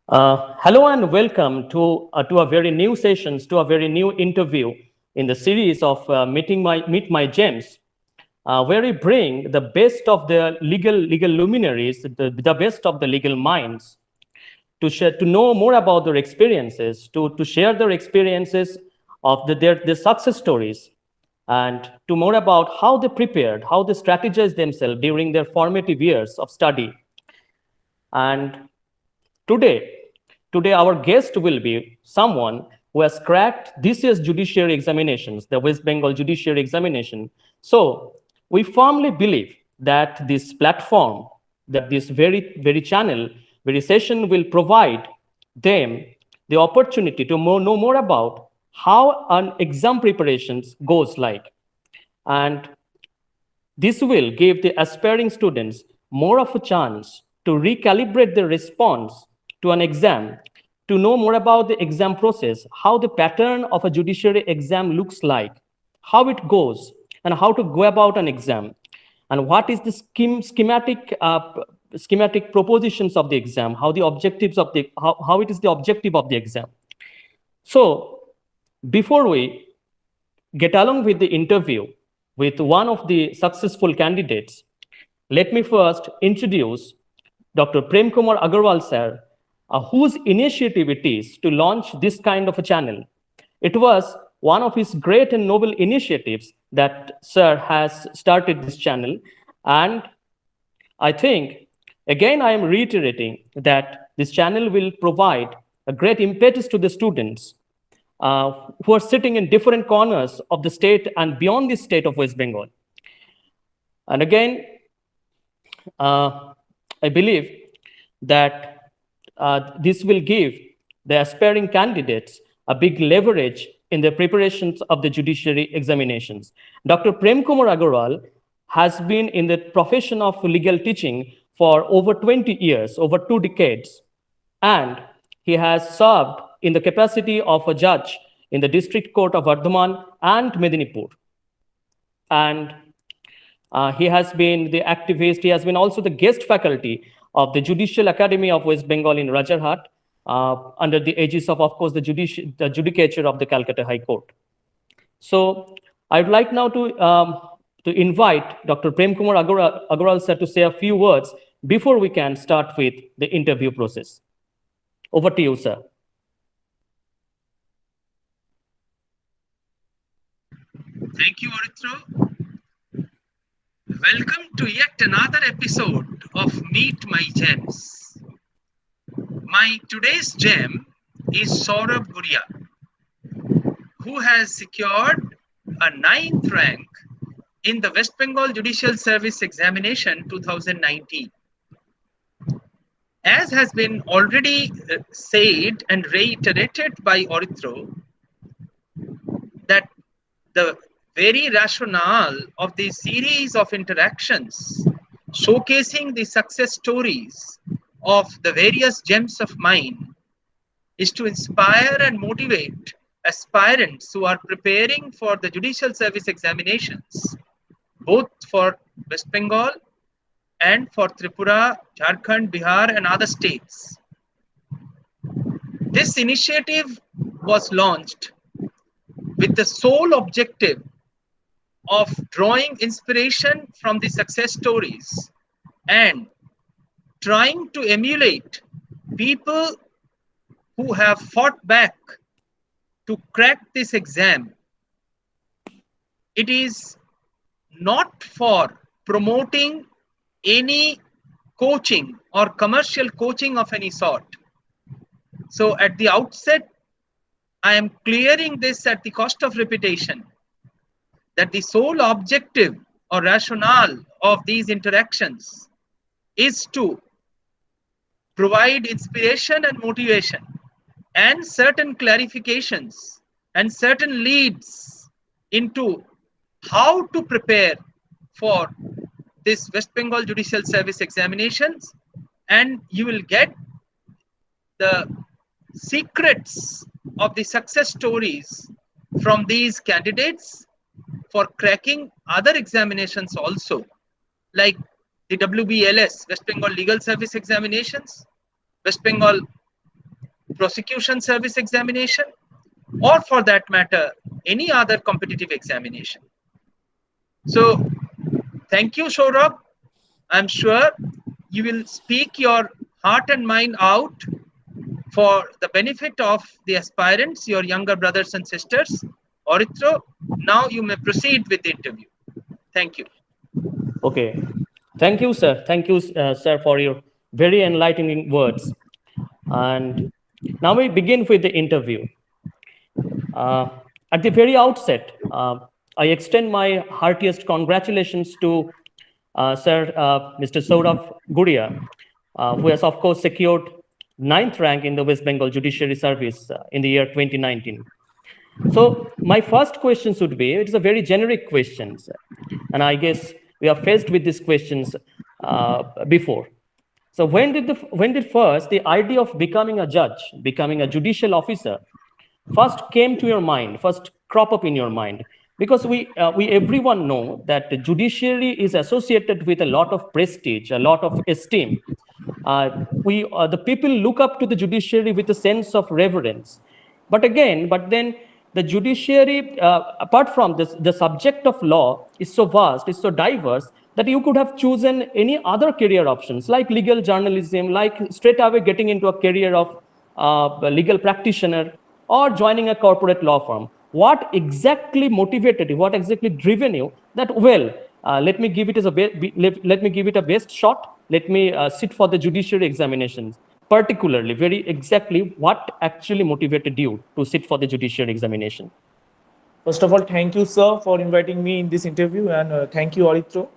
Hello and welcome to a very new sessions, to a very new interview in the series of Meet My Gems, where we bring the best of the legal luminaries, the best of the legal minds, to share, to know more about their experiences, to share their experiences of their success stories, and to more about how they prepared, how they strategized themselves during their formative years of study. And Today, today our guest will be someone who has cracked this year's judiciary examinations, the West Bengal judiciary examination. So we firmly believe that this platform, that this very channel, very session will provide them the opportunity to know more about how an exam preparations goes like. And this will give the aspiring students more of a chance to recalibrate their response to an exam, to know more about the exam process, how the pattern of a judiciary exam looks like, how it goes, and how to go about an exam, and what is the schematic propositions of the exam, how the objectives of the how it is the objective of the exam. So before we get along with the interview with one of the successful candidates, let me first introduce Dr. Prem Kumar Agarwal sir, whose initiative it is to launch this kind of a channel. It was one of his great and noble initiatives that sir has started this channel. And I think, again, I am reiterating that this channel will provide a great impetus to the students who are sitting in different corners of the state and beyond the state of West Bengal. And again, uh, I believe that this will give the aspiring candidates a big leverage in the preparations of the judiciary examinations. Dr. Prem Kumar Agarwal has been in the profession of legal teaching for over 20 years, over 2 decades, and he has served in the capacity of a judge in the District Court of Vardhaman and Medinipur. And he has been the activist. He has been also the guest faculty of the Judicial Academy of West Bengal in Rajarhat, under the aegis of course, the judicature of the Calcutta High Court. So I'd like now to invite Dr. Prem Kumar Agarwal sir to say a few words before we can start with the interview process. Over to you, sir. Thank you, Arithro. Welcome to yet another episode of Meet My Gems. My today's gem is Saurabh Guria, who has secured a 9th rank in the West Bengal Judicial Service Examination 2019. As has been already said and reiterated by Arithro, that the very rationale of this series of interactions showcasing the success stories of the various gems of mine is to inspire and motivate aspirants who are preparing for the judicial service examinations, both for West Bengal and for Tripura, Jharkhand, Bihar, and other states. This initiative was launched with the sole objective of drawing inspiration from the success stories and trying to emulate people who have fought back to crack this exam. It is not for promoting any coaching or commercial coaching of any sort. So at the outset, I am clearing this at the cost of repetition, that the sole objective or rationale of these interactions is to provide inspiration and motivation and certain clarifications and certain leads into how to prepare for this West Bengal Judicial Service examinations, and you will get the secrets of the success stories from these candidates for cracking other examinations also, like the WBLS, West Bengal Legal Service Examinations, West Bengal prosecution service examination, or for that matter, any other competitive examination. So, thank you, Saurabh. I'm sure you will speak your heart and mind out for the benefit of the aspirants, your younger brothers and sisters. Oritro, now you may proceed with the interview. Thank you. Okay. Thank you, sir. Thank you, sir, for your very enlightening words. And now we begin with the interview. Uh, at the very outset, I extend my heartiest congratulations to Sir Mr. Saurabh Guria, who has, of course, secured ninth rank in the West Bengal Judiciary Service in the year 2019. So my first question should be, it is a very generic question, sir. And I guess we are faced with these questions before. So when did first the idea of becoming a judge, becoming a judicial officer, first came to your mind, first crop up in your mind? Because we everyone know that the judiciary is associated with a lot of prestige, a lot of esteem. The people look up to the judiciary with a sense of reverence. But then the judiciary, apart from this, the subject of law is so vast, is so diverse that you could have chosen any other career options like legal journalism, like straight away getting into a career of a legal practitioner or joining a corporate law firm. What exactly motivated you? What exactly driven you? That well, let me give it as a let me give it a best shot. Let me sit for the judiciary examinations. Particularly, very exactly, what actually motivated you to sit for the judiciary examination? First of all, thank you, sir, for inviting me in this interview, and thank you, Aritro.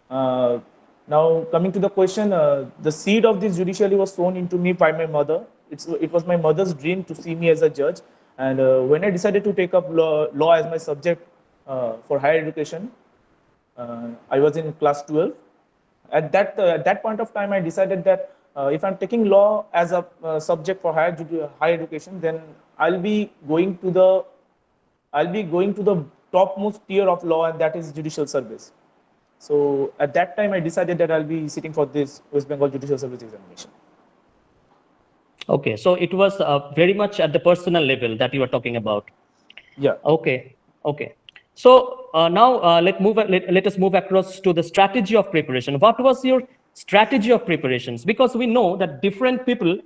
Uh, Now, coming to the question, the seed of this judiciary was sown into me by my mother. It was my mother's dream to see me as a judge, and when I decided to take up law as my subject for higher education, I was in class 12. At that point of time, I decided that if I'm taking law as a subject for higher education, then I'll be going to the I'll be going to the topmost tier of law, and that is judicial service. So at that time, I decided that I'll be sitting for this West Bengal Judicial Service examination. Okay, so it was very much at the personal level that you were talking about. Yeah. Okay, okay. So now let us move across to the strategy of preparation. What was your strategy of preparations? Because we know that different people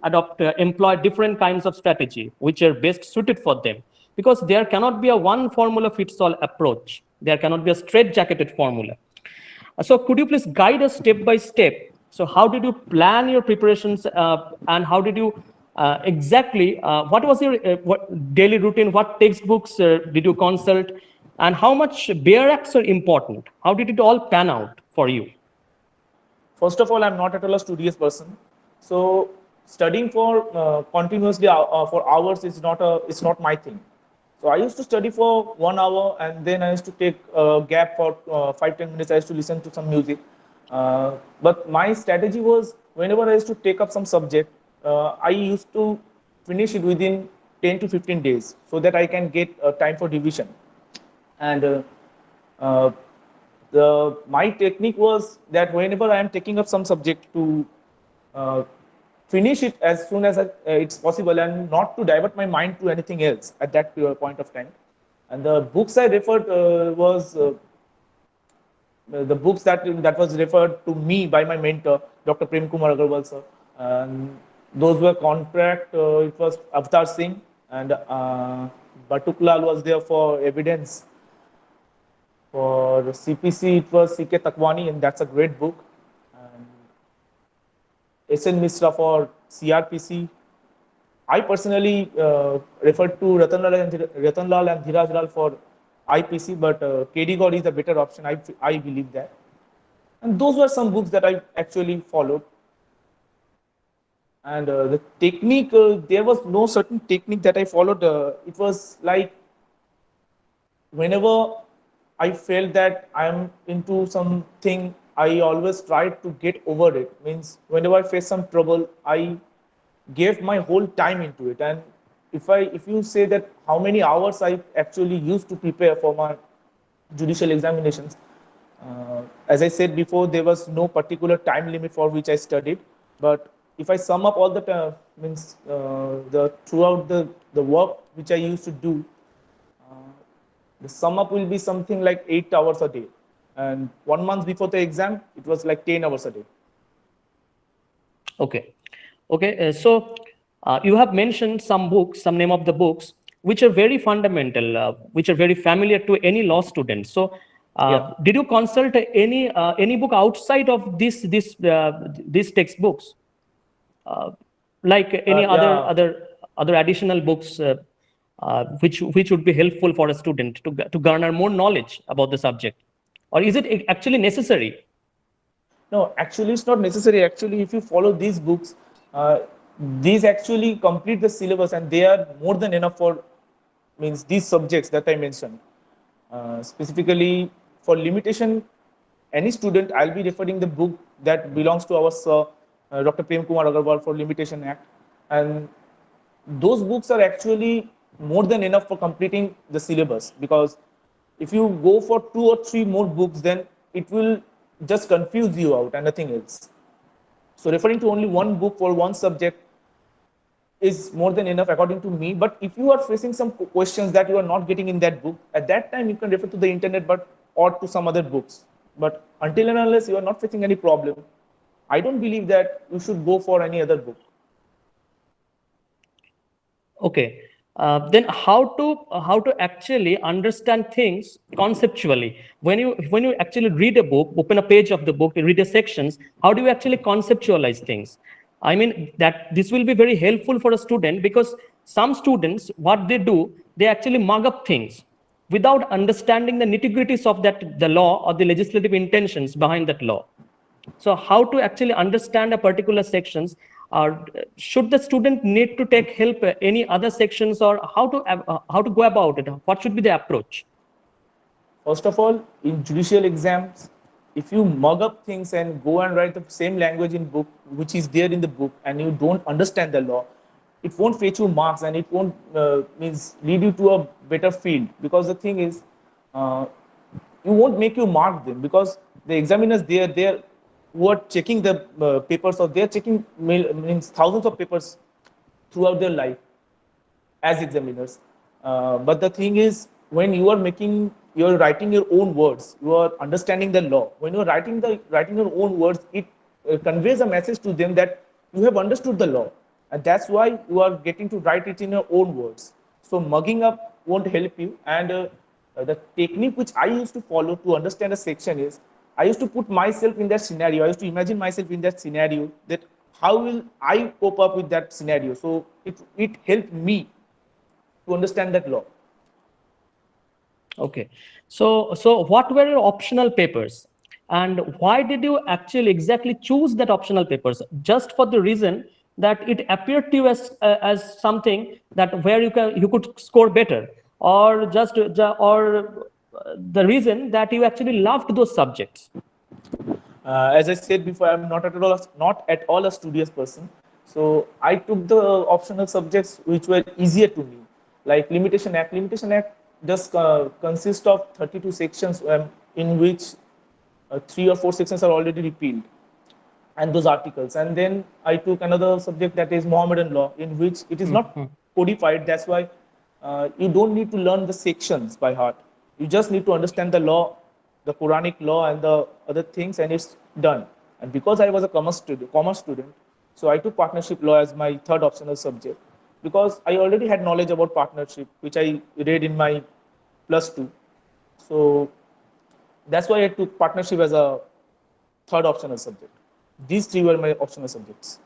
employ different kinds of strategy, which are best suited for them. Because there cannot be a one formula fits all approach. There cannot be a straight-jacketed formula. So could you please guide us step by step? So how did you plan your preparations and how did you what was your daily routine? What textbooks did you consult? And how much bare acts are important? How did it all pan out for you? First of all, I'm not at all a studious person, so studying for continuously for hours is not my thing. So I used to study for 1 hour, and then I used to take a gap for 5-10 minutes. I used to listen to some music. But my strategy was, whenever I used to take up some subject, I used to finish it within 10 to 15 days, so that I can get time for revision. And uh, my technique was that whenever I am taking up some subject, to uh, finish it as soon as it's possible, and not to divert my mind to anything else at that point of time. And the books I referred was the books that was referred to me by my mentor, Dr. Prem Kumar Agarwal sir. And those were Contract. It was Avatar Singh, and Batuklal was there for evidence. For CPC, it was C.K. Takwani, and that's a great book. And S.N. Mishra for CRPC. I personally referred to Ratanlal and Dhiraj Lal for IPC, but KD God is a better option. I believe that. And those were some books that I actually followed. And the technique, there was no certain technique that I followed. It was like, whenever I felt that I'm into something, I always tried to get over it. Means whenever I face some trouble, I gave my whole time into it. And if you say that how many hours I actually used to prepare for my judicial examinations, as I said before, there was no particular time limit for which I studied, but if I sum up all the the throughout the work which I used to do, the sum up will be something like 8 hours a day. And 1 month before the exam, it was like 10 hours a day. Okay. Okay. So you have mentioned some books, some name of the books, which are very fundamental, which are very familiar to any law student. So, Yeah. did you consult any book outside of these textbooks, like any Yeah. other additional books, which would be helpful for a student to garner more knowledge about the subject, or is it actually necessary? No, actually, it's not necessary. Actually, if you follow these books, uh, these actually complete the syllabus, and they are more than enough for these subjects that I mentioned. Specifically for limitation, any student, I'll be referring the book that belongs to our sir, Dr. Prem Kumar Agarwal for Limitation Act, and those books are actually more than enough for completing the syllabus, because if you go for 2 or 3 more books, then it will just confuse you out and nothing else. So referring to only one book for one subject is more than enough according to me. But if you are facing some questions that you are not getting in that book, at that time you can refer to the internet, but or to some other books. But until and unless you are not facing any problem, I don't believe that you should go for any other book. Okay. Then how to actually understand things conceptually? When you actually read a book, open a page of the book, read the sections, how do you actually conceptualize things? I mean that this will be very helpful for a student, because some students, what they do, they actually mug up things without understanding the nitty-gritties of the law or the legislative intentions behind that law. So how to actually understand a particular sections, or should the student need to take help any other sections, or how to go about it? What should be the approach? First of all, in judicial exams, if you mug up things and go and write the same language in book, which is there in the book, and you don't understand the law, it won't fetch you marks, and it won't lead you to a better field. Because the thing is, uh, you won't make you mark them, because the examiners they're who are checking the papers, or they're checking means thousands of papers throughout their life as examiners. But the thing is, when you're writing your own words, you are understanding the law. When you're writing your own words, it conveys a message to them that you have understood the law, and that's why you are getting to write it in your own words. So mugging up won't help you. And the technique which I used to follow to understand a section is, I used to put myself in that scenario. I used to imagine myself in that scenario, that how will I cope up with that scenario. So it helped me to understand that law. Okay. So what were your optional papers, and why did you actually exactly choose that optional papers? Just for the reason that it appeared to you as something that where you could score better, or the reason that you actually loved those subjects? As I said before, I'm not at all a studious person. So I took the optional subjects which were easier to me, like Limitation Act. Limitation Act just consists of 32 sections, in which 3 or 4 sections are already repealed, and those articles. And then I took another subject, that is Mohammedan law, in which it is not codified. That's why you don't need to learn the sections by heart. You just need to understand the law, the Quranic law, and the other things, and it's done. And because I was a commerce student, so I took partnership law as my third optional subject, because I already had knowledge about partnership, which I read in my plus two. So that's why I took partnership as a third optional subject. These three were my optional subjects.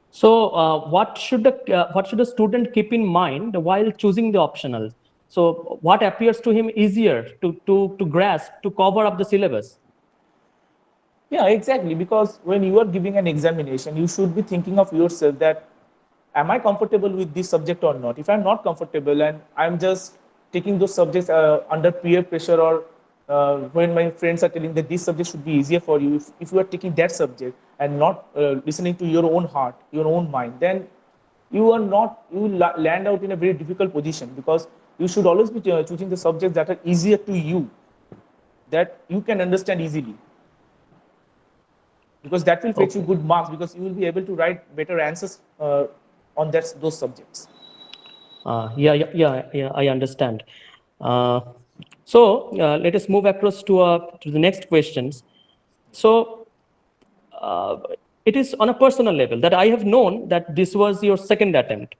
So, what should a student keep in mind while choosing the optional? So, what appears to him easier to grasp, to cover up the syllabus? Yeah, exactly. Because when you are giving an examination, you should be thinking of yourself that, am I comfortable with this subject or not? If I'm not comfortable and I'm just taking those subjects under peer pressure, or when my friends are telling that this subject should be easier for you, if you are taking that subject and not listening to your own heart, your own mind, then you land out in a very difficult position, because you should always be choosing the subjects that are easier to you, that you can understand easily. because that will fetch you Okay. good marks, because you will be able to write better answers on those subjects. Yeah, I understand. Uh, so let us move across to the next questions. So uh, it is on a personal level that I have known that this was your second attempt.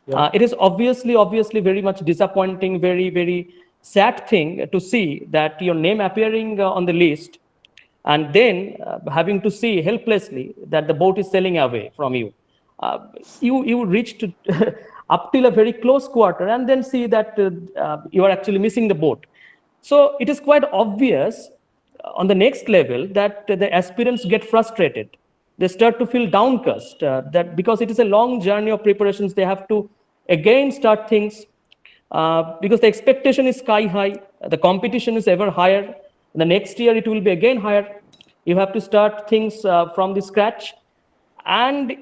Yeah. It is obviously very much disappointing, very sad thing to see that your name appearing on the list, and then having to see helplessly that the boat is sailing away from you. You reached up till a very close quarter, and then see that you are actually missing the boat. So it is quite obvious on the next level that the aspirants get frustrated. They start to feel downcast, that because it is a long journey of preparations, they have to again start things, because the expectation is sky high, the competition is ever higher. The next year it will be again higher. You have to start things from the scratch, and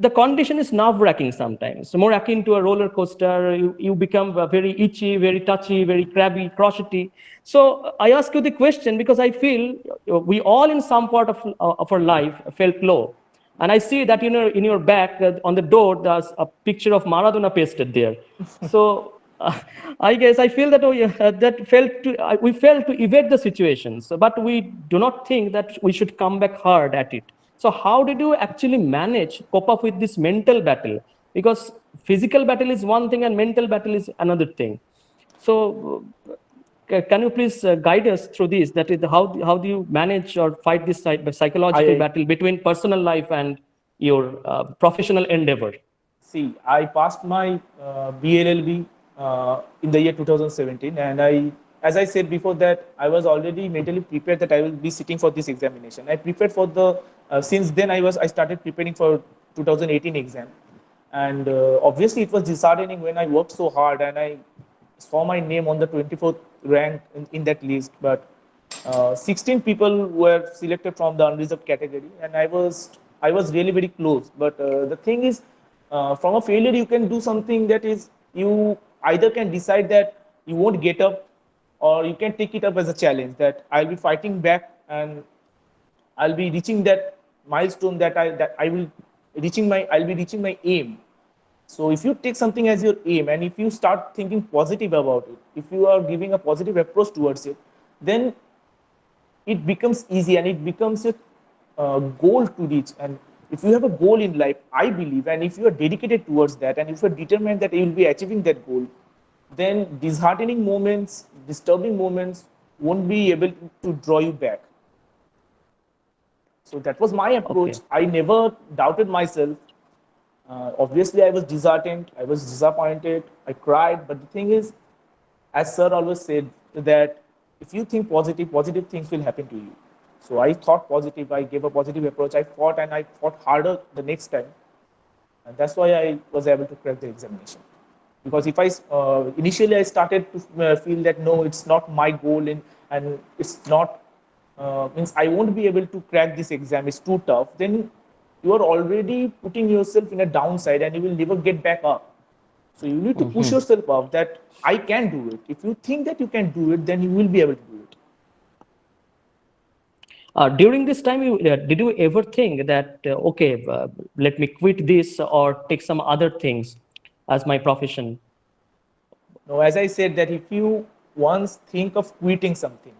the condition is nerve-wracking sometimes, more akin to a roller coaster. You become very itchy, very touchy, very crabby, crotchety. So I ask you the question because I feel we all in some part of our life felt low. And I see that in your back on the door, there's a picture of Maradona pasted there. So I guess I feel that we failed to evade the situations, but we do not think that we should come back hard at it. So how did you actually manage cope up with this mental battle? Because physical battle is one thing and mental battle is another thing. So can you please guide us through this? That is, how do you manage or fight this psychological I battle between personal life and your professional endeavor? See, I passed my BLLB in the year 2017, and as I said before, that I was already mentally prepared that I will be sitting for this examination. I prepared for since then I started preparing for 2018 exam, and obviously it was disheartening when I worked so hard and I saw my name on the 24th rank in that list, but 16 people were selected from the unreserved category, and I was really very close. But the thing is, from a failure, you can do something, that is, you either can decide that you won't get up, or you can take it up as a challenge that I'll be fighting back and I'll be reaching that milestone, I'll be reaching my aim. So if you take something as your aim, and if you start thinking positive about it, if you are giving a positive approach towards it, then it becomes easy and it becomes a goal to reach. And if you have a goal in life, I believe, and if you are dedicated towards that, and if you are determined that you will be achieving that goal, then disheartening moments, disturbing moments won't be able to draw you back. So that was my approach. Okay. I never doubted myself. Obviously, I was disheartened, I was disappointed, I cried. But the thing is, as sir always said, that if you think positive, positive things will happen to you. So I thought positive, I gave a positive approach, I fought, and I fought harder the next time. And that's why I was able to crack the examination. Because if initially I started to feel that no, it's not my goal, and it's not, means I won't be able to crack this exam, it's too tough, then you are already putting yourself in a downside and you will never get back up. So you need to push yourself up, that I can do it. If you think that you can do it, then you will be able to do it. During this time, did you ever think that, okay, let me quit this or take some other things as my profession? Now, as I said, that if you once think of quitting something,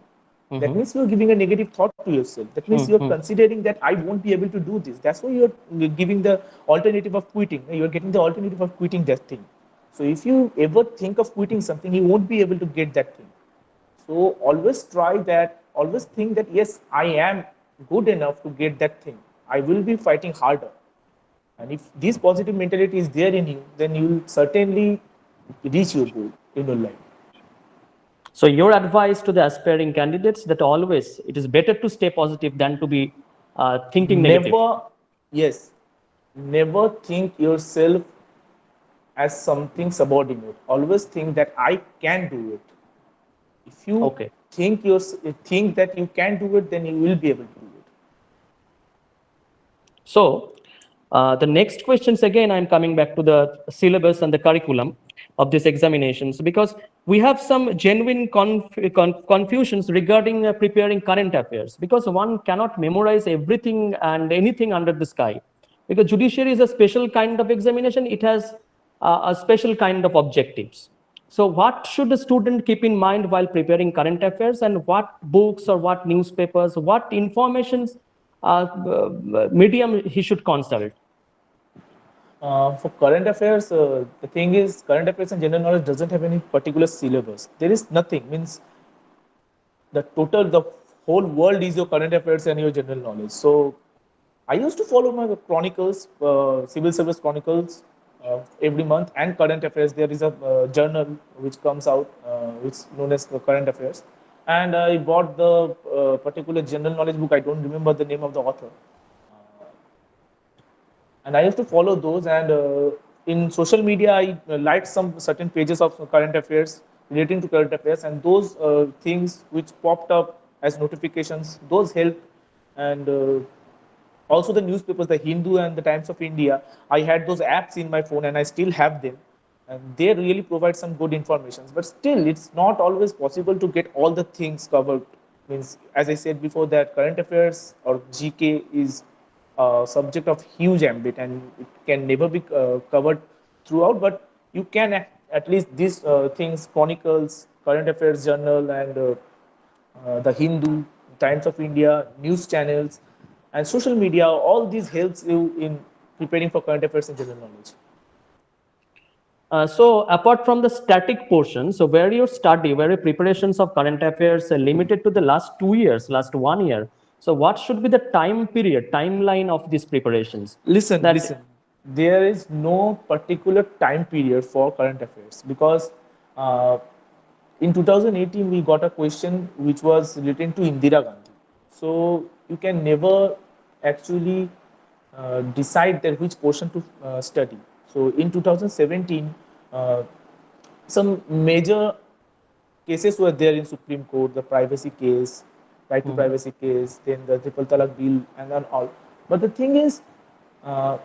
that Mhm. means you're giving a negative thought to yourself. That means you're considering that I won't be able to do this. That's why you're giving the alternative of quitting. You're getting the alternative of quitting that thing. So if you ever think of quitting something, you won't be able to get that thing. So always try that, always think that yes, I am good enough to get that thing. I will be fighting harder. And if this positive mentality is there in you, then you will certainly reach your goal in your life. So your advice to the aspiring candidates that always it is better to stay positive than to be thinking negative. Never, yes, never think yourself as something subordinate. Always think that I can do it. If you Okay. think that you can do it, then you will be able to do it. So the next questions again, I'm coming back to the syllabus and the curriculum. of these examinations, because we have some genuine confusions regarding preparing current affairs, because one cannot memorize everything and anything under the sky, because judiciary is a special kind of examination. It has a special kind of objectives. So what should a student keep in mind while preparing current affairs, and what books or what newspapers, what informations medium he should consult? For current affairs, the thing is, current affairs and general knowledge doesn't have any particular syllabus. There is nothing. Means the whole world is your current affairs and your general knowledge. So I used to follow my chronicles, civil service chronicles, every month, and current affairs. There is a journal which comes out, which is known as the current affairs. And I bought the particular general knowledge book. I don't remember the name of the author. And I used to follow those. And in social media, I liked some certain pages of current affairs relating to current affairs, and those things which popped up as notifications, those helped. And also the newspapers, the Hindu and the Times of India, I had those apps in my phone, and I still have them, and they really provide some good information. But still, it's not always possible to get all the things covered. Means, as I said before, that current affairs or GK is a subject of huge ambit, and it can never be covered throughout. But you can at least these things: chronicles, current affairs journal, and the Hindu, Times of India, news channels, and social media. All these helps you in preparing for current affairs and general knowledge. So apart from the static portion, so where your study, where your preparations of current affairs are limited to the last 2 years, last 1 year, so what should be the time period, timeline of these preparations? Listen. There is no particular time period for current affairs, because uh, in 2018 we got a question which was relating to Indira Gandhi. So you can never actually decide that which portion to study. So in 2017, uh, some major cases were there in Supreme Court: the privacy case, right to privacy case, then the Triple Talaq bill, and then all. But the thing is, uh,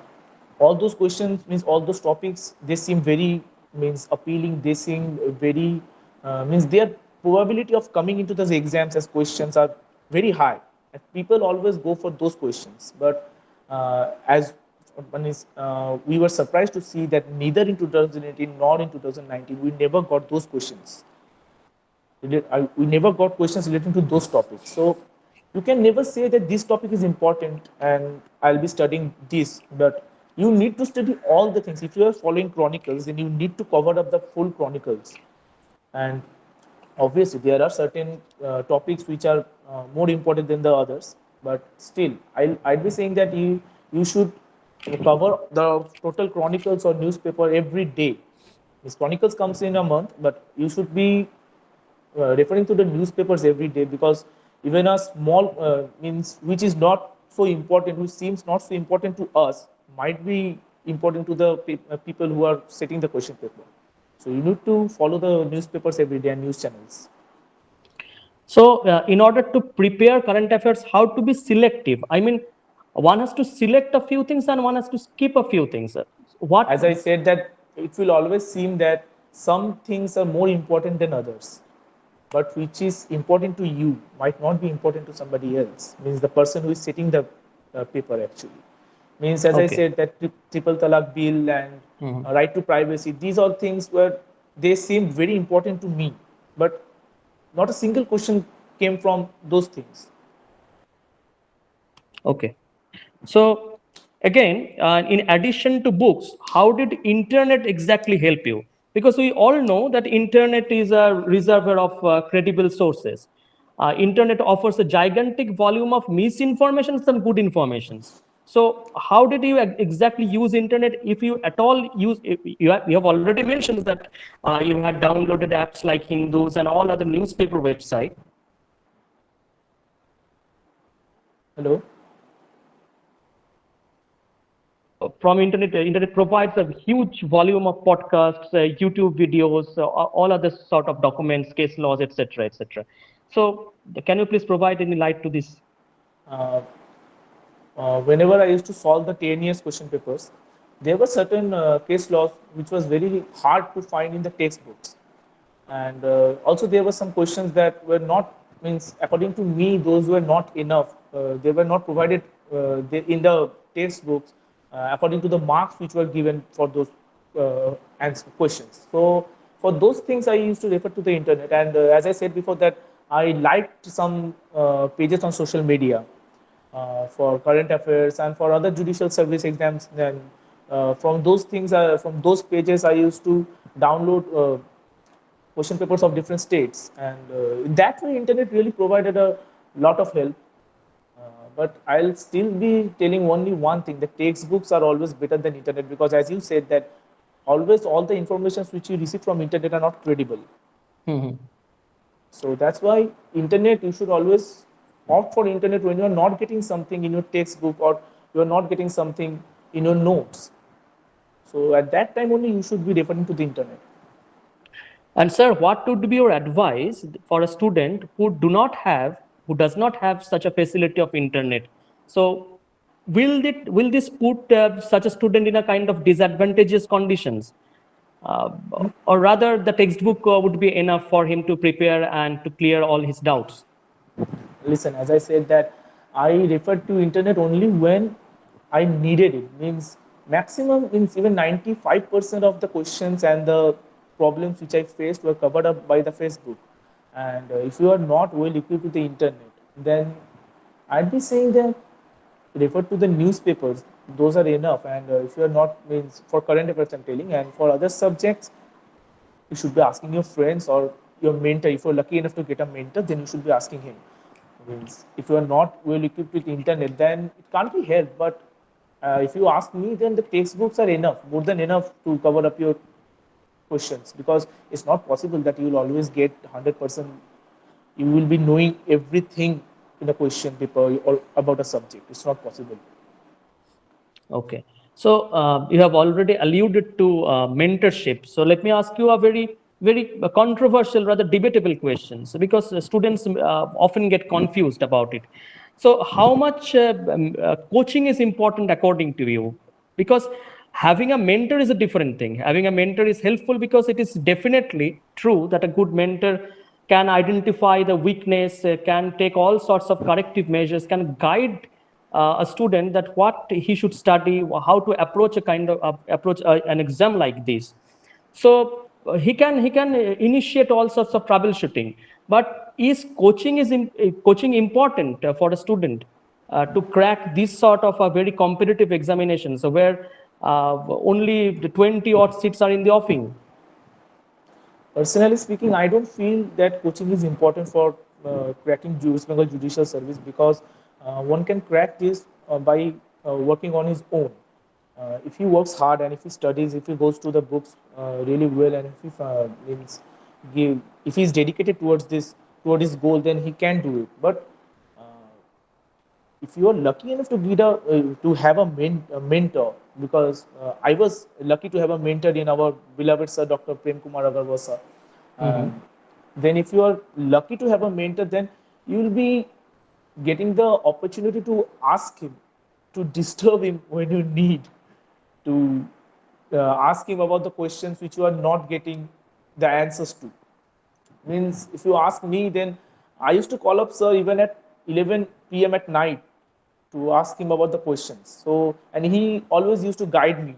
all those questions, means all those topics, they seem very, means appealing. They seem very, means their probability of coming into those exams as questions are very high, and people always go for those questions. But as one is, we were surprised to see that neither in 2018 nor in 2019 we never got those questions. We never got questions relating to those topics. So you can never say that this topic is important and I'll be studying this. But you need to study all the things. If you are following chronicles, then you need to cover up the full chronicles. And obviously, there are certain topics which are more important than the others. But still, I'd be saying that you should cover the total chronicles or newspaper every day. This chronicles comes in a month, but you should be referring to the newspapers every day, because even a small, means which is not so important, which seems not so important to us, might be important to the people who are setting the question paper. So you need to follow the newspapers every day and news channels. So in order to prepare current affairs, how to be selective? I mean, one has to select a few things and one has to skip a few things. What? As I said, that it will always seem that some things are more important than others, but which is important to you might not be important to somebody else. Means the person who is setting the paper actually. Means, as I Okay. said, that triple talaq bill and right to privacy, these are things where they seem very important to me, but not a single question came from those things. Okay. So again, in addition to books, how did internet exactly help you? Because we all know that internet is a reservoir of credible sources. Internet offers a gigantic volume of misinformation and good informations. So how did you exactly use internet, if you at all use? You have already mentioned that you had downloaded apps like Hindus and all other newspaper website. Hello. From internet provides a huge volume of podcasts, YouTube videos, all other sort of documents, case laws, etc., etc. So can you please provide any light to this? Whenever I used to solve the 10 years question papers, there were certain case laws which was very hard to find in the textbooks, and also there were some questions that were not, means according to me those were not enough. They were not provided in the textbooks according to the marks which were given for those answer questions. So for those things I used to refer to the internet, and as I said before that I liked some pages on social media for current affairs and for other judicial service exams. Then from those things, from those pages, I used to download question papers of different states, and in that way, internet really provided a lot of help. But I'll still be telling only one thing: the textbooks are always better than internet, because, as you said, that always all the informations which you receive from internet are not credible. Mhm. So that's why internet, you should always opt for internet when you are not getting something in your textbook or you are not getting something in your notes. So at that time only you should be referring to the internet. And sir, what would be your advice for a student who does not have such a facility of internet? So, will this put such a student in a kind of disadvantageous conditions, uh, or rather, the textbook would be enough for him to prepare and to clear all his doubts? Listen, as I said that I referred to internet only when I needed it. Means maximum, means even 95% of the questions and the problems which I faced were covered up by the Facebook. And if you are not well equipped with the internet, then I'd be saying that refer to the newspapers. Those are enough. And if you are not, means for current affairs I'm telling, and for other subjects, you should be asking your friends or your mentor. If you're lucky enough to get a mentor, then you should be asking him. Means if you are not well equipped with internet, then it can't be helped. But if you ask me, then the textbooks are enough, more than enough to cover up your questions, because it's not possible that you will always get 100%. You will be knowing everything in a question paper or about a subject. It's not possible. Okay. So you have already alluded to mentorship. So let me ask you a very controversial, rather debatable question. So because students often get confused about it. So how much coaching is important according to you? Because having a mentor is a different thing. Having a mentor is helpful because it is definitely true that a good mentor can identify the weakness, can take all sorts of corrective measures, can guide a student that what he should study, how to approach a kind of approach an exam like this. So he can initiate all sorts of troubleshooting. But is coaching important for a student to crack this sort of a very competitive examination? So where only the 20 odd seats are in the offing. Personally speaking, I don't feel that coaching is important for cracking West Bengal Judicial Service, because one can crack this by working on his own. If he works hard and if he studies, if he goes to the books really well, and if he if he is dedicated toward his goal, then he can do it. But uh, if you are lucky enough to get to have a mentor, because I was lucky to have a mentor in our beloved sir Dr. Prem Kumar Agarwal. Mhm. Then if you are lucky to have a mentor, then you will be getting the opportunity to ask him, to disturb him when you need, to ask him about the questions which you are not getting the answers to. Means if you ask me, then I used to call up sir even at 11 p.m. at night to ask him about the questions. So, and he always used to guide me.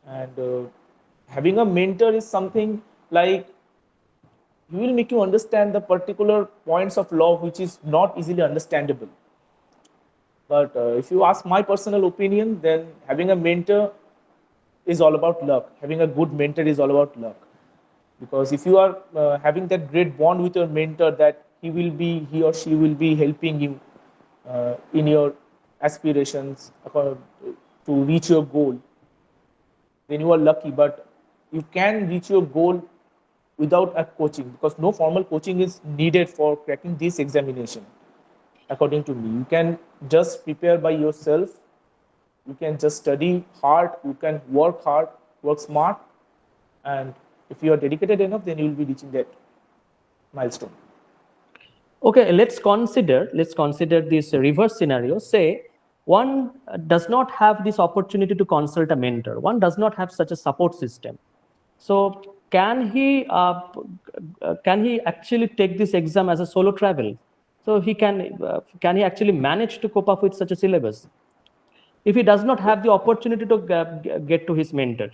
And having a mentor is something like, he will make you understand the particular points of law which is not easily understandable. But if you ask my personal opinion, then having a mentor is all about luck. Having a good mentor is all about luck. Because if you are having that great bond with your mentor, that he or she will be helping you in your aspirations to reach your goal, then you are lucky. But you can reach your goal without a coaching, because no formal coaching is needed for cracking this examination, according to me. You can just prepare by yourself, you can just study hard, you can work hard, work smart, and if you are dedicated enough, then you will be reaching that milestone. Okay, let's consider this reverse scenario. Say one does not have this opportunity to consult a mentor. One does not have such a support system. So can he actually take this exam as a solo travel? So can he actually manage to cope up with such a syllabus if he does not have the opportunity to get to his mentor,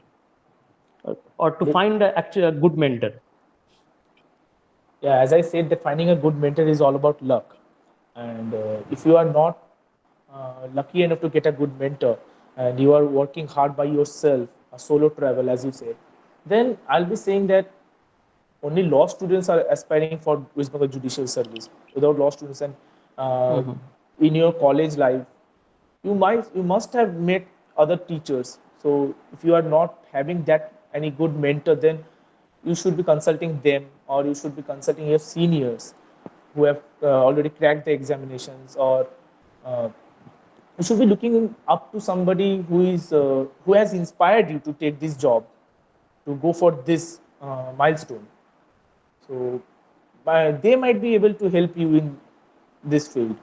or to find actually a good mentor? Yeah, as I said, that finding a good mentor is all about luck. And if you are not lucky enough to get a good mentor and you are working hard by yourself, a solo travel, as you said, then I'll be saying that only law students are aspiring for West Bengal Judicial Service. Without law students and uh, Mhm. in your college life, you must have met other teachers. So if you are not having that any good mentor, then you should be consulting them, or you should be consulting your seniors who have already cracked the examinations, or uh, you should be looking up to somebody who has inspired you to take this job, to go for this milestone. So they might be able to help you in this field,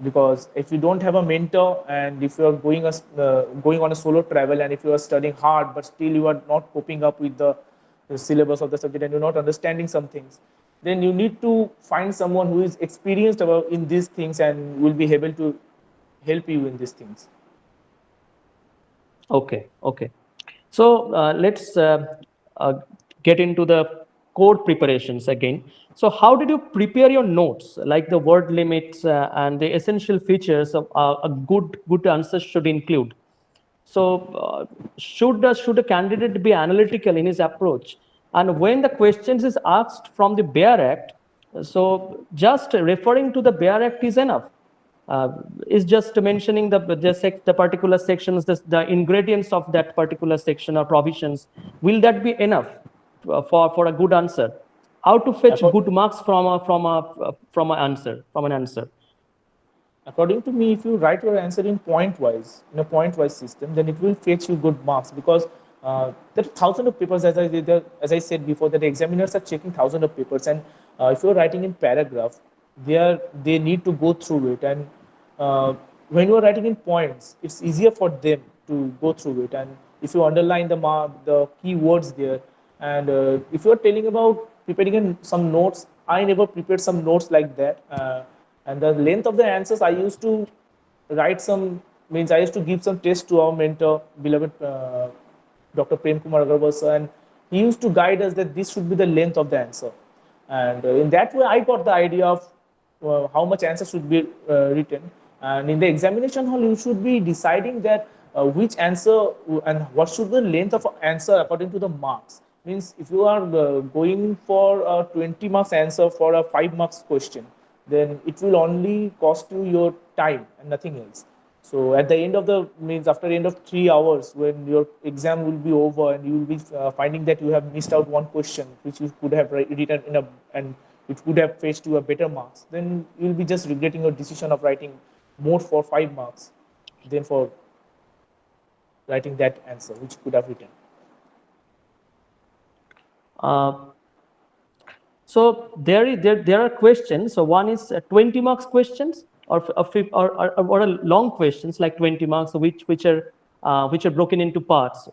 because if you don't have a mentor, and if you are going on a solo travel, and if you are studying hard but still you are not coping up with the syllabus of the subject, and you're not understanding some things, then you need to find someone who is experienced about in these things and will be able to help you in these things. Okay, okay. So let's uh, get into the core preparations again. So how did you prepare your notes, like the word limits and the essential features of a good answer should include? So should a candidate be analytical in his approach? And when the questions is asked from the Bear Act, so just referring to the Bear Act is enough. Uh, is just mentioning the particular sections, the ingredients of that particular section or provisions. Will that be enough for a good answer? How to fetch Acco- good marks from an answer? According to me, if you write your answer in point wise, in a point wise system, then it will fetch you good marks, because there are thousands of papers, as I said before, that the examiners are checking thousands of papers, and if you're writing in paragraph, they need to go through it, and uh, when you are writing in points, it's easier for them to go through it, and if you underline the key words there, and if you are telling about preparing some notes, I never prepared some notes like that. And the length of the answers, I used to write some, means I used to give some tests to our mentor, beloved Dr. Prem Kumar Agarwal sir, and he used to guide us that this should be the length of the answer. And in that way, I got the idea of how much answer should be written. And in the examination hall, you should be deciding that which answer and what should the length of answer according to the marks. Means if you are going for a 20 marks answer for a 5 marks question, then it will only cost you your time and nothing else. So at the end of the, means after the end of 3 hours, when your exam will be over and you will be finding that you have missed out one question which you could have written in a, and it could have fetched you a better marks, then you will be just regretting your decision of writing more for 5 marks than for writing that answer which you could have written. Uh, So there are questions. So one is 20 marks questions, or a long questions like 20 marks, which are broken into parts,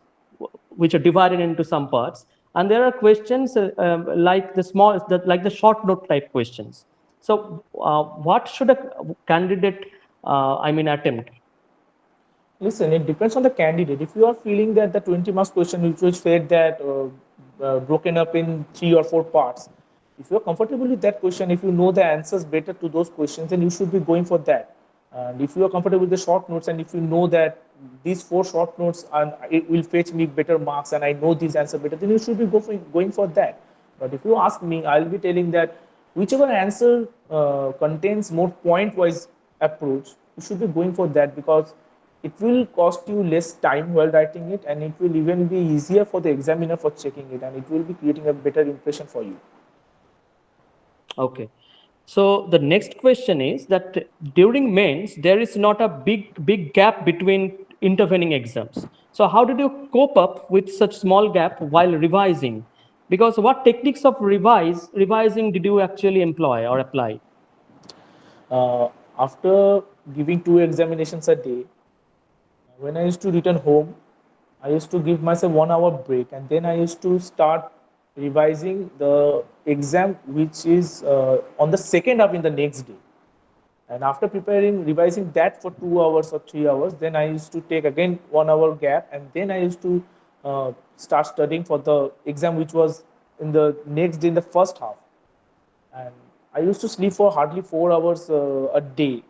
which are divided into some parts. And there are questions like the short note type questions. So what should a candidate, attempt? Listen, it depends on the candidate. If you are feeling that the 20 marks question, which was said that broken up in 3 or 4 parts, if you are comfortable with that question, if you know the answers better to those questions, then you should be going for that. And if you are comfortable with the short notes, and if you know that these 4 short notes and it will fetch me better marks, and I know these answers better, then you should be going for that. But if you ask me, I'll be telling that whichever answer contains more point-wise approach, you should be going for that, because it will cost you less time while writing it, and it will even be easier for the examiner for checking it, and it will be creating a better impression for you. Okay. So the next question is that during mains, there is not a big gap between intervening exams. So how did you cope up with such small gap while revising? Because what techniques of revising did you actually employ or apply? Uh, After giving two examinations a day, when I used to return home, I used to give myself 1 hour break, and then I used to start revising the exam, which is on the second half in the next day. And after preparing, revising that for 2 hours or 3 hours, then I used to take again 1 hour gap, and then I used to start studying for the exam, which was in the next day in the first half. And I used to sleep for hardly 4 hours a day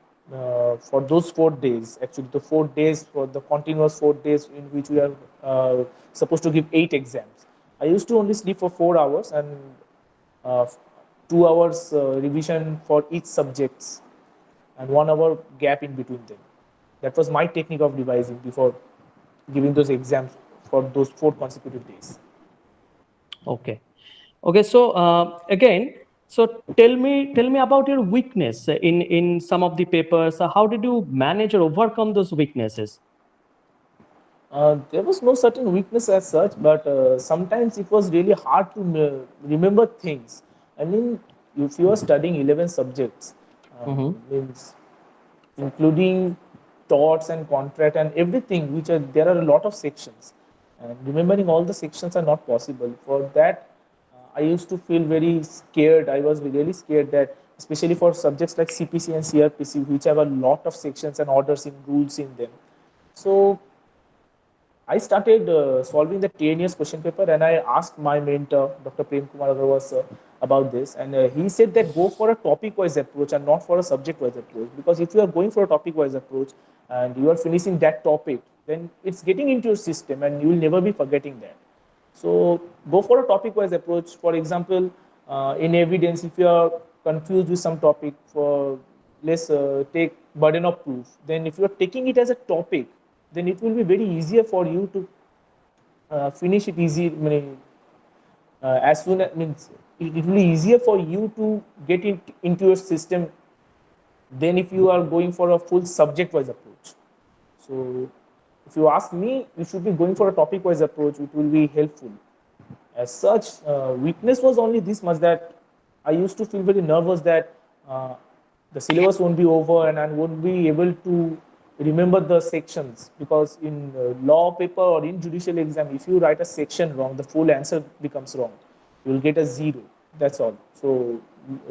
for those 4 days. Actually, the 4 days for the continuous 4 days in which we are uh, supposed to give 8 exams. I used to only sleep for 4 hours and uh, 2 hours revision for each subjects and 1 hour gap in between them. That was my technique of revising before giving those exams for those 4 consecutive days. Okay. Okay. So again, so tell me about your weakness in some of the papers. How did you manage or overcome those weaknesses? There was no certain weakness as such, but sometimes it was really hard to remember things. I mean, if you are studying 11 subjects, Mm-hmm. means including torts and contract and everything, which are there are a lot of sections, and remembering all the sections are not possible. For that, I used to feel very scared. I was really scared that, especially for subjects like CPC and CRPC, which have a lot of sections and orders in rules in them. So I started solving the 10 years question paper, and I asked my mentor, Dr. Prem Kumar Agarwal sir, about this. And he said that go for a topic wise approach and not for a subject wise approach. Because if you are going for a topic wise approach and you are finishing that topic, then it's getting into your system and you will never be forgetting that. So go for a topic wise approach. For example, in evidence, if you are confused with some topic, for let's take burden of proof, then if you are taking it as a topic, then it will be very easier for you to finish it easy. I mean, as soon as means it will be easier for you to get it into your system than if you are going for a full subject wise approach. So if you ask me, you should be going for a topic wise approach. It will be helpful. As such, weakness was only this much, that I used to feel very nervous that uh, the syllabus won't be over and I won't be able to remember the sections, because in law paper or in judicial exam, if you write a section wrong, the full answer becomes wrong. You will get a zero. That's all. So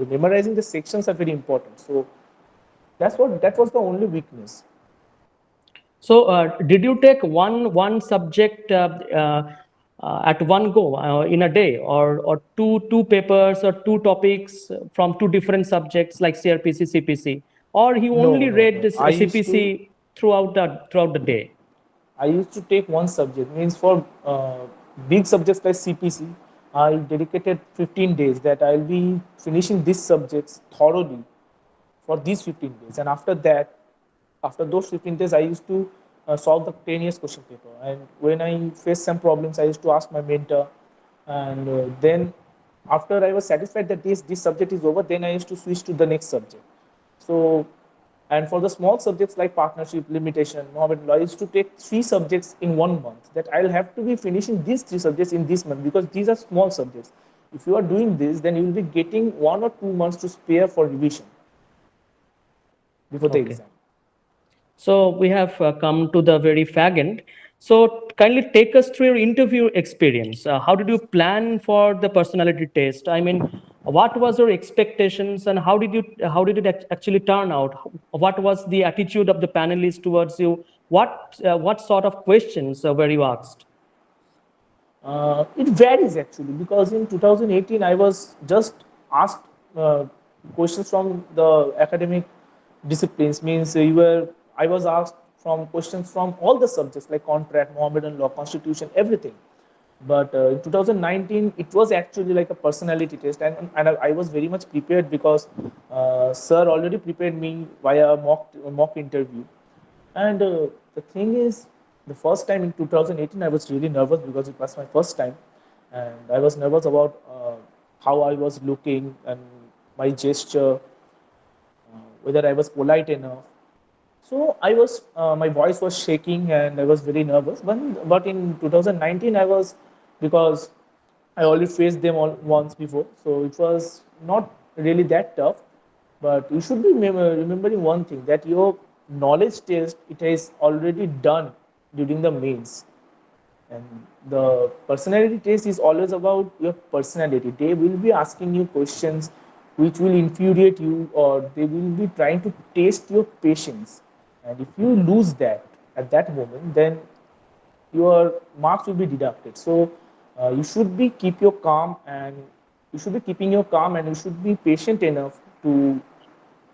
memorizing the sections are very important. So that was the only weakness. So, did you take one subject at one go in a day, or two papers or two topics from two different subjects like CRPC, CPC, or you No, only no, read no. this CPC throughout the day? I used to take one subject. Means for big subjects like CPC, I dedicated 15 days that I'll be finishing these subjects thoroughly for these 15 days. And after that, after those 15 days, I used to solve the 10 years question paper. And when I faced some problems, I used to ask my mentor. And then after I was satisfied that this subject is over, then I used to switch to the next subject. So, and for the small subjects like partnership, limitation, Mohammed law, I used to take 3 subjects in 1 month. That I'll have to be finishing these 3 subjects in this month, because these are small subjects. If you are doing this, then you will be getting 1 or 2 months to spare for revision before the Okay. exam. So we have come to the very fag end. So kindly take us through your interview experience. How did you plan for the personality test? I mean, what was your expectations, and how did it actually turn out? What was the attitude of the panelists towards you? What sort of questions were you asked? It varies actually, because in 2018 I was just asked uh, questions from the academic disciplines. Means you were I was asked from questions from all the subjects like contract, Mohammedan law, constitution, everything. But in 2019 it was actually like a personality test, and I was very much prepared, because sir already prepared me via mock interview. And the thing is, the first time in 2018, I was really nervous because it was my first time, and I was nervous about how I was looking and my gesture, whether I was polite enough. So my voice was shaking and I was very nervous. But in 2019, because I already faced them all once before, so it was not really that tough. But you should be remembering one thing, that your knowledge test, it is already done during the mains. And the personality test is always about your personality. They will be asking you questions which will infuriate you, or they will be trying to test your patience. And if you lose that at that moment, then your marks will be deducted. So you should be keep your calm, and you should be keeping your calm, and you should be patient enough to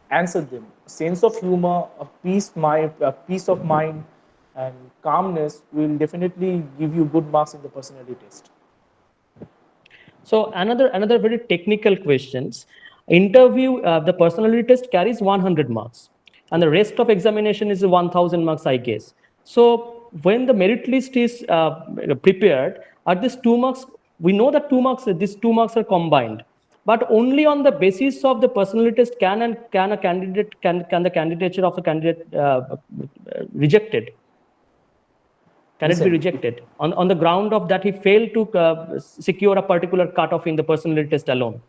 answer them. Sense of humor, a peace of mind, and calmness will definitely give you good marks in the personality test. So another very technical questions. Interview, the personality test carries 100 marks, and the rest of examination is 1,000 marks, I guess. So when the merit list is prepared, at this 2 marks, we know that 2 marks, these 2 marks are combined, but only on the basis of the personality test can a candidate can the candidature of the candidate rejected. Can it be Listen, rejected on the ground of that he failed to secure a particular cutoff in the personality test alone?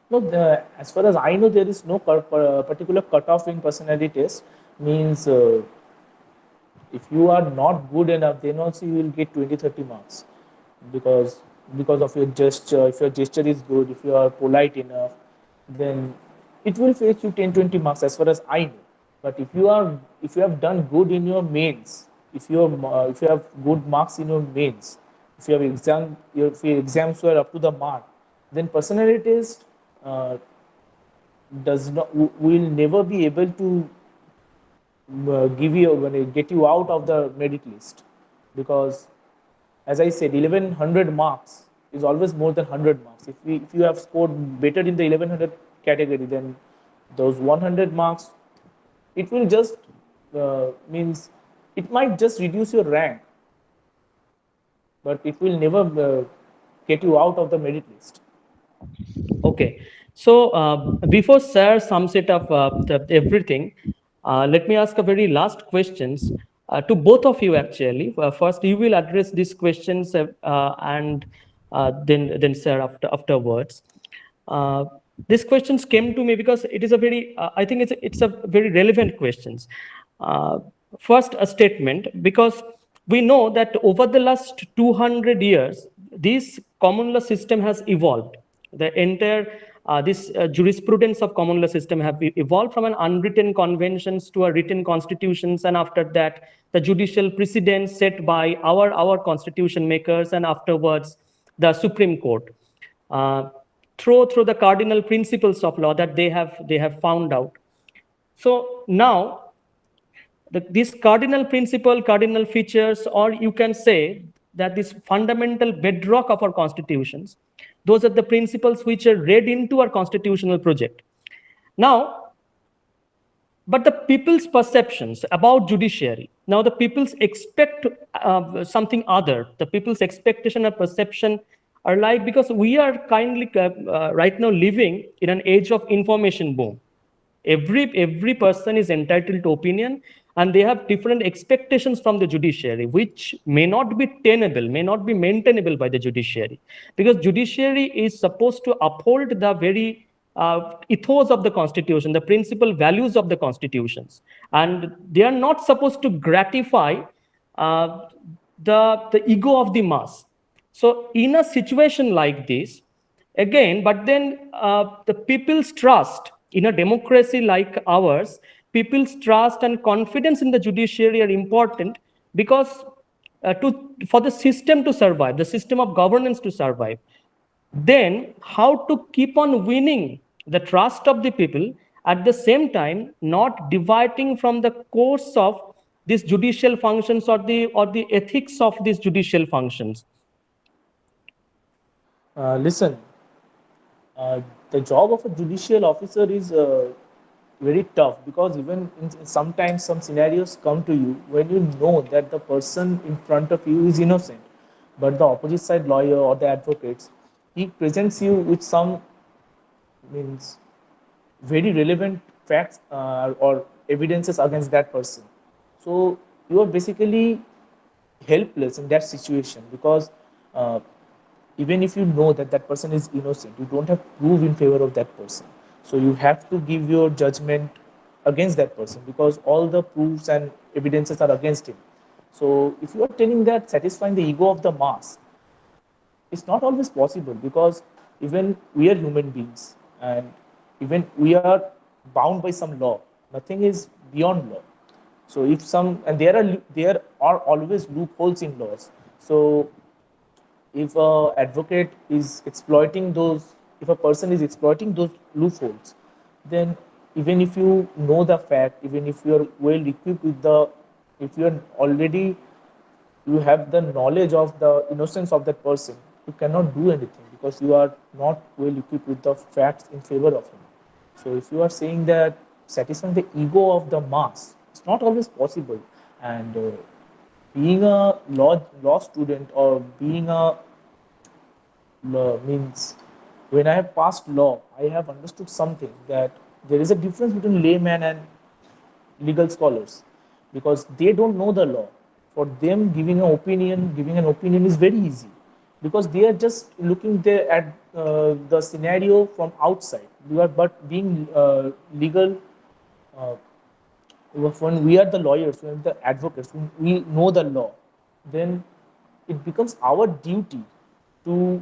no, as far as I know, there is no particular cutoff in personality test. Means if you are not good enough, then also you will get 20, 30 marks, because of your gesture. If your gesture is good, if you are polite enough, then it will fetch you 10, 20 marks, as far as I know. But if you have done good in your mains, if you have good marks in your mains, if your exams were up to the mark, then personality test uh, does not will never be able to get you out of the merit list, because as I said, 1100 marks is always more than 100 marks. If you have scored better in the 1100 category, then those 100 marks, it will just means it might just reduce your rank, but it will never get you out of the merit list. Okay. So before Sir sums it up everything, let me ask a very last questions to both of you actually. First, you will address these questions and then Sir afterwards. Uh, these questions came to me because it is a very, I think it's a very relevant questions. Uh, First, a statement, because we know that over the last 200 years, this common law system has evolved. The entire this jurisprudence of common law system have evolved from an unwritten conventions to a written constitutions, and after that, the judicial precedents set by our constitution makers, and afterwards, the Supreme Court. Uh, through the cardinal principles of law that they have found out. So now these cardinal principle, cardinal features, or you can say that this fundamental bedrock of our constitutions, those are the principles which are read into our constitutional project. Now, but the people's perceptions about judiciary, now the people's expect something other. The people's expectation or perception are like, because we are kindly right now living in an age of information boom. Every person is entitled to opinion, and they have different expectations from the judiciary, which may not be tenable, may not be maintainable by the judiciary, because judiciary is supposed to uphold the very ethos of the constitution, the principal values of the constitutions, and they are not supposed to gratify uh, the ego of the mass. So in a situation like this, again, but then the people's trust in a democracy like ours, people's trust and confidence in the judiciary are important, because for the system to survive, the system of governance to survive, then how to keep on winning the trust of the people, at the same time not dividing from the course of these judicial functions, or the ethics of these judicial functions. Listen, uh, the job of a judicial officer is very tough, because even sometimes some scenarios come to you when you know that the person in front of you is innocent, but the opposite side lawyer or the advocates, he presents you with some, means, very relevant facts or evidences against that person. So you are basically helpless in that situation, because uh, even if you know that that person is innocent, you don't have proof in favor of that person. So you have to give your judgment against that person because all the proofs and evidences are against him. So if you are telling that satisfying the ego of the mass, it's not always possible because even we are human beings and even we are bound by some law. Nothing is beyond law. So if some and there are always loopholes in laws. So if a advocate is exploiting those, if a person is exploiting those loopholes, then even if you know the fact, even if you are well equipped with the, if you are already, you have the knowledge of the innocence of that person, you cannot do anything because you are not well equipped with the facts in favor of him. So if you are saying that satisfying the ego of the mass, it's not always possible. And being a law student or being a means when I have passed law, I have understood something that there is a difference between layman and legal scholars because they don't know the law. For them, giving an opinion is very easy because they are just looking there at the scenario from outside. You are but being legal. Uh, when we are the lawyers, when the advocates, when we know the law, then it becomes our duty to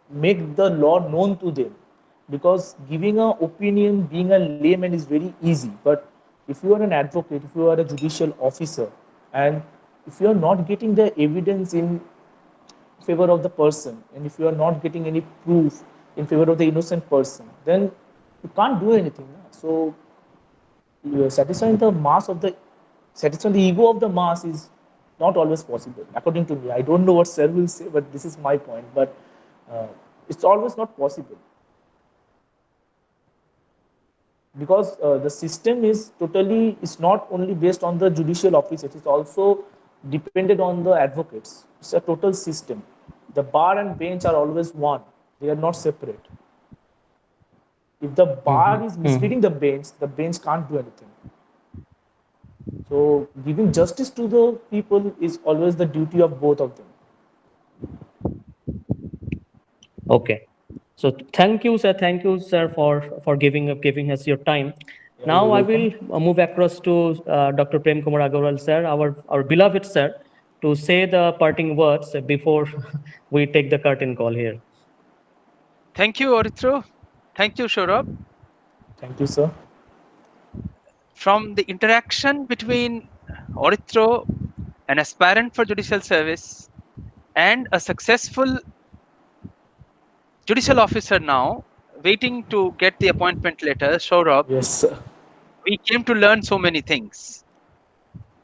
make the law known to them because giving an opinion being a layman is very easy, but if you are an advocate, if you are a judicial officer, and if you are not getting the evidence in favor of the person, and if you are not getting any proof in favor of the innocent person, then you can't do anything. So satisfying the mass of the satisfying the ego of the mass is not always possible according to me. I don't know what sir will say, but this is my point. But uh, it's always not possible because the system is totally, it's not only based on the judicial officers, it's also dependent on the advocates. It's a total system. The bar and bench are always one, they are not separate. If the bar is misleading the bench can't do anything. So giving justice to the people is always the duty of both of them. Okay. So thank you, sir. Thank you, sir, for giving us your time. Yeah, Now you're I welcome. will move across to Dr. Prem Kumar Agarwal, sir, our beloved sir, to say the parting words before we take the curtain call here. Thank you, Orithro. Thank you, Saurabh. Thank you, sir. From the interaction between Orithro, an aspirant for judicial service, and a successful judicial officer now, waiting to get the appointment letter, Saurabh, Yes, sir. we came to learn so many things.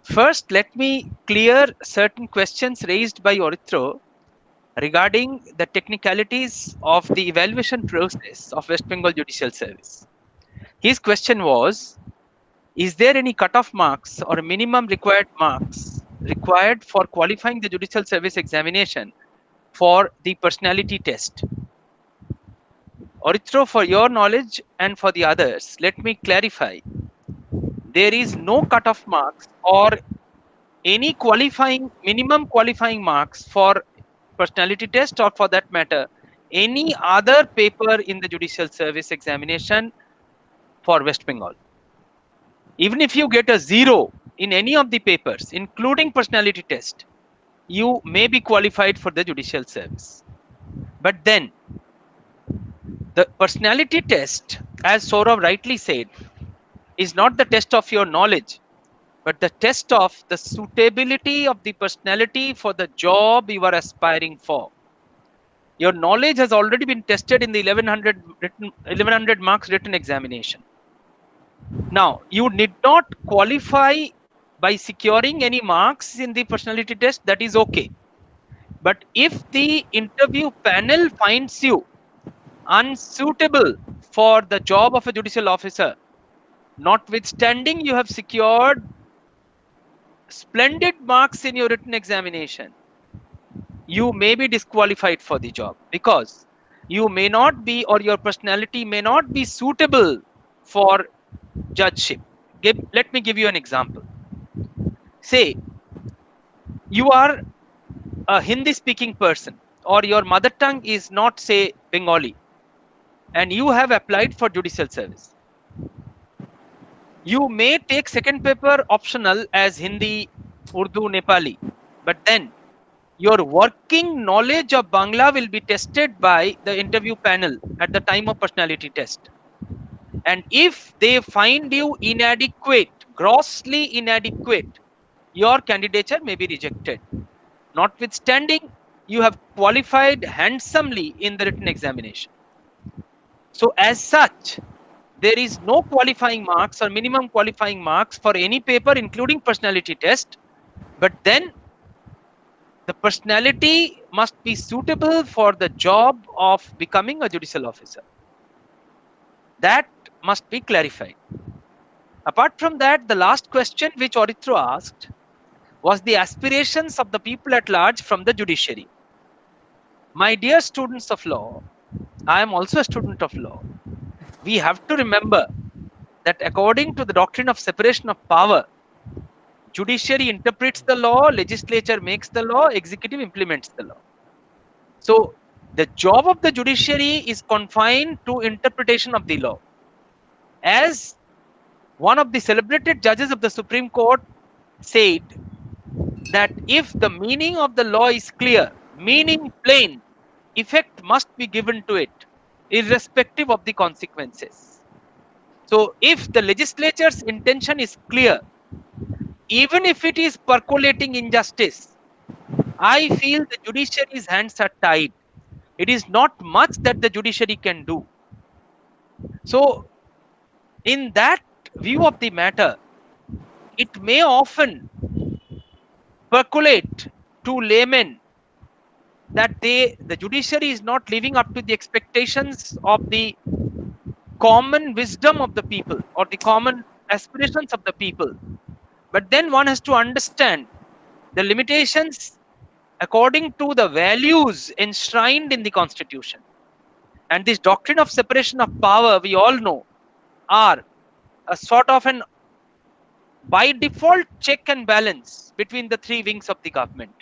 First, let me clear certain questions raised by Orithro regarding the technicalities of the evaluation process of West Bengal Judicial Service. His question was, is there any cutoff marks or minimum required marks required for qualifying the judicial service examination for the personality test? Orithro, for your knowledge and for the others, let me clarify. There is no cutoff marks or any qualifying minimum qualifying marks for personality test or for that matter any other paper in the judicial service examination for West Bengal. Even if you get a 0 in any of the papers including personality test, you may be qualified for the judicial service. But then the personality test, as Saurav rightly said, is not the test of your knowledge but the test of the suitability of the personality for the job you are aspiring for. Your knowledge has already been tested in the 1100 marks written examination. Now, you need not qualify by securing any marks in the personality test, that is okay. But if the interview panel finds you unsuitable for the job of a judicial officer, notwithstanding you have secured splendid marks in your written examination, you may be disqualified for the job because you may not be or your personality may not be suitable for judgeship. Let me give you an example. Say you are a Hindi speaking person or your mother tongue is not, say, Bengali. and you have applied for judicial service. You may take second paper optional as Hindi, Urdu, Nepali, but then your working knowledge of Bangla will be tested by the interview panel at the time of personality test. And if they find you inadequate, grossly inadequate, your candidature may be rejected. Notwithstanding, you have qualified handsomely in the written examination. So, as such, there is no qualifying marks or minimum qualifying marks for any paper, including personality test. But then the personality must be suitable for the job of becoming a judicial officer. That must be clarified. Apart from that, the last question which Orithro asked was the aspirations of the people at large from the judiciary. My dear students of law, I am also a student of law. We have to remember that according to the doctrine of separation of power, judiciary interprets the law, legislature makes the law, executive implements the law. So the job of the judiciary is confined to interpretation of the law. As one of the celebrated judges of the Supreme Court said, that if the meaning of the law is clear, meaning plain, effect must be given to it, irrespective of the consequences. So if the legislature's intention is clear, even if it is percolating injustice, I feel the judiciary's hands are tied. It is not much that the judiciary can do. So, in that view of the matter, it may often percolate to laymen that the judiciary is not living up to the expectations of the common wisdom of the people or the common aspirations of the people. But then one has to understand the limitations according to the values enshrined in the constitution. And this doctrine of separation of power, we all know, are a sort of an by default check and balance between the three wings of the government.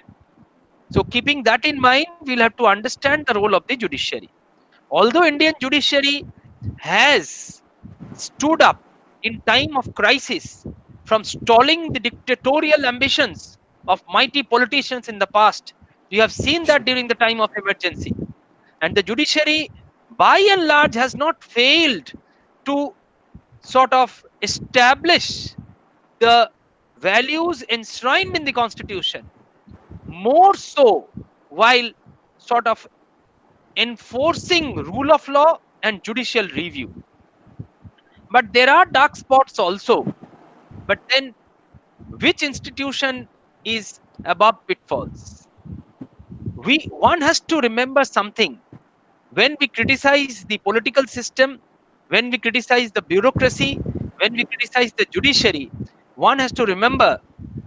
So keeping that in mind, we'll have to understand the role of the judiciary. Although Indian judiciary has stood up in time of crisis from stalling the dictatorial ambitions of mighty politicians in the past, we have seen that during the time of emergency. And the judiciary, by and large, has not failed to sort of establish the values enshrined in the constitution, more so while sort of enforcing rule of law and judicial review. But there are dark spots also. But then, which institution is above pitfalls? One has to remember something. When we criticize the political system, when we criticize the bureaucracy, when we criticize the judiciary, one has to remember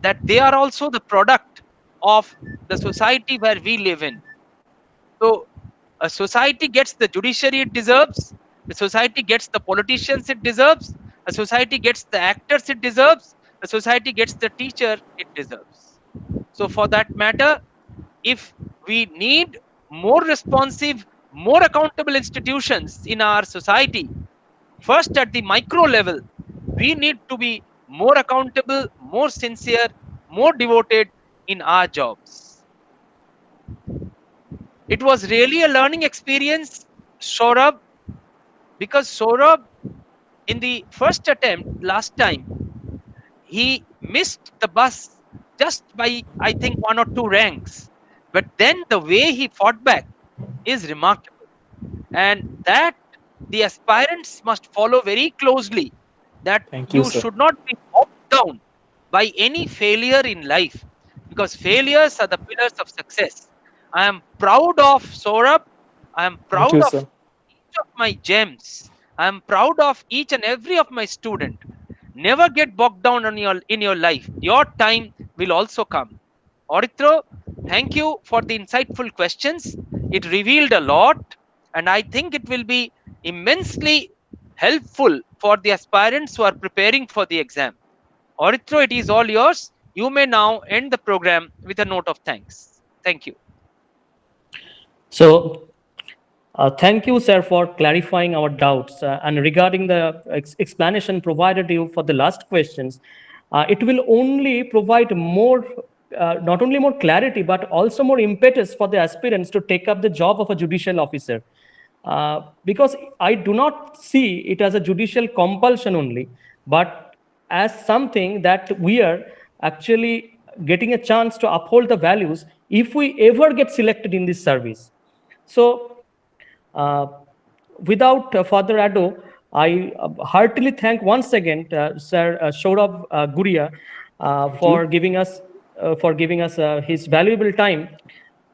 that they are also the product of the society where we live in. So a society gets the judiciary it deserves, a society gets the politicians it deserves, a society gets the actors it deserves, a society gets the teacher it deserves. So for that matter, if we need more responsive, more accountable institutions in our society, first at the micro level, we need to be more accountable, more sincere, more devoted in our jobs. It was really a learning experience, Saurabh, because Saurabh, in the first attempt last time, he missed the bus just by, I think, one or two ranks. But then the way he fought back is remarkable. And that the aspirants must follow very closely, that Thank you, you sir. should not be bogged down by any failure in life, because failures are the pillars of success. I am proud of Saurabh. I am Thank proud you, of sir. each of my gems. I am proud of each and every of my student. Never get bogged down on in your life. Your time will also come. Orithro, thank you for the insightful questions. It revealed a lot, and I think it will be immensely helpful for the aspirants who are preparing for the exam. Orithro, it is all yours. You may now end the program with a note of thanks. Thank you. So Thank you, sir, for clarifying our doubts. And regarding the explanation provided you for the last questions, it will only provide more, not only more clarity, but also more impetus for the aspirants to take up the job of a judicial officer. Because I do not see it as a judicial compulsion only, but as something that we are actually getting a chance to uphold the values if we ever get selected in this service. So, without further ado, I heartily thank once again Sir Saurabh Guria for giving us his valuable time.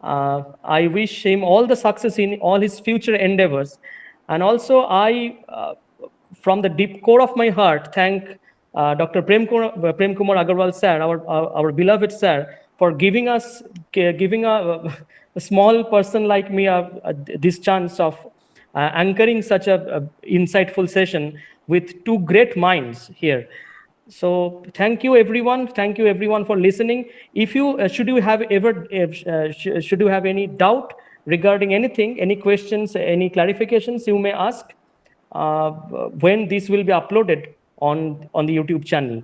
I wish him all the success in all his future endeavors, and also from the deep core of my heart, thank Dr. Prem Kumar Agarwal sir, our beloved sir, for giving a small person like me this chance of anchoring such a insightful session with two great minds here. So thank you everyone. Thank you everyone for listening. If you should you have any doubt regarding anything, any questions, any clarifications, you may ask when this will be uploaded on the YouTube channel.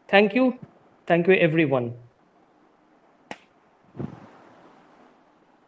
Thank you everyone.